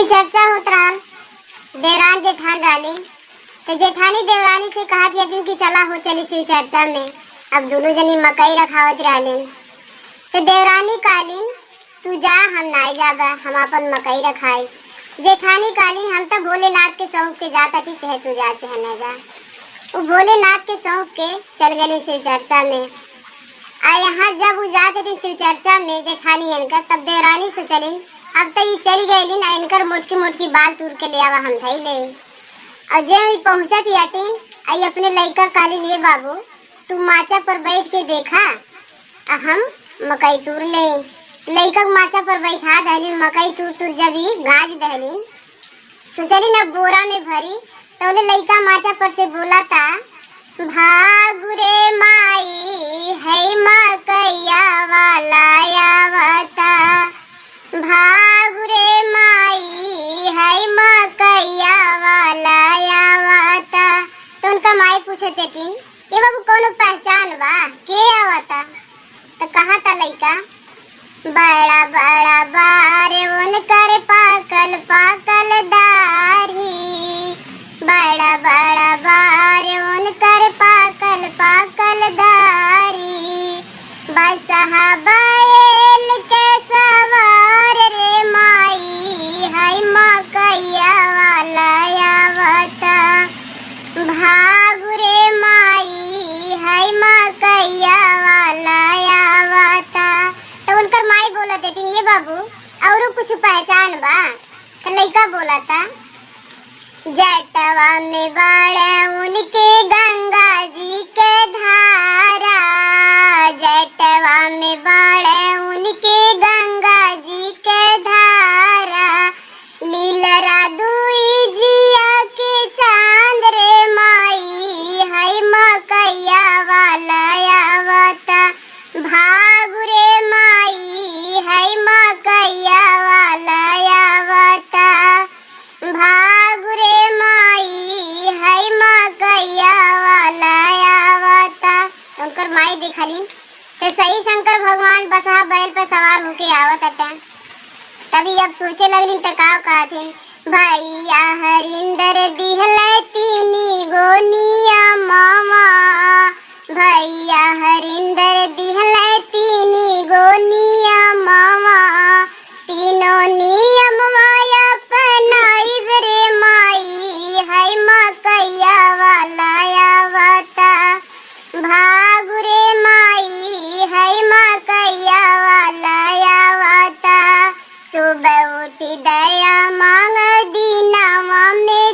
चर्चा होत रहल देवरान जेठान डाली तो जेठानी देवरानी से कहा कि चला हो चली शिव चर्चा में। अब दोनों जनी मकई रखावत रहले तो देवरानी कालीन तू जा हम नाई जाबा हम अपन मकई रखाई। जेठानी कालीन हम तो भोलेनाथ के सौंप के जाता थी चाहे तू जा चाहे न जा। वो भोलेनाथ के सौंप के चल गए शिव चर्चा में। आ यहाँ जब वो जाते थे शिव चर्चा में जेठानी इनकर तब देवरानी से चली अब तो ये चली गई ना इनकर मोटकी मोटकी बाल तूर के ले आवा हम धई ले। और जब पहुँचा पियाटीन आई अपने लड़का कालीन ये बाबू तू माचा पर बैठ के देखा हम मकई तूर ले। लड़का माचा पर बैठा दहलीन मकई तूर तूर जब ही गाज दहलीन सोचली ना बोरा में भरी तो लड़का माचा पर से बोला था भागुरे माई है मकैया वाला आवता भागुरे माई है मकैया वाला आवता। तो उनका माई पूछते थी ये बाबू कौन पहचान बा के आवता। तो कहा था लड़का बड़ा बड़ा बार उनकर पाकल पाकल दाढ़ी बड़ा बड़ा बार उनकर पाकल पाकल दाढ़ी बसहा बैल के सवार रे माई है मकैया वाला आवता भागुरे माई है मकैया वाला आवता। तो उनकर माई बोला देती ये बाबू और कुछ पहचान बा। तो लड़का बोला था जटवा में बड़ा उनके गंगा जी के धारा जटवा में बड़ा उनके गंगा जी के धारा लीलरा दुई जिया के चांद रे माई है मकैया वाला आवता भागुरे माई है मकैया वाला आवता भागुरे माई है मकैया वाला आवता। उनकर माई दिखली तो सही शंकर भगवान बसहा बैल पर सवार होके आवत अटा। तभी अब सोचे लगली तो का कहते भैया हरिंदर दिहले तीनी गोनिया मामा भैया हरिंदर दिहले तीनी गोनिया मामा तीनों नियम माया पनाई रे माई है मकैया वाला आवता भागुरे माई है मकैया वाला आवता। सुबह उठी दया मांग दीनावा में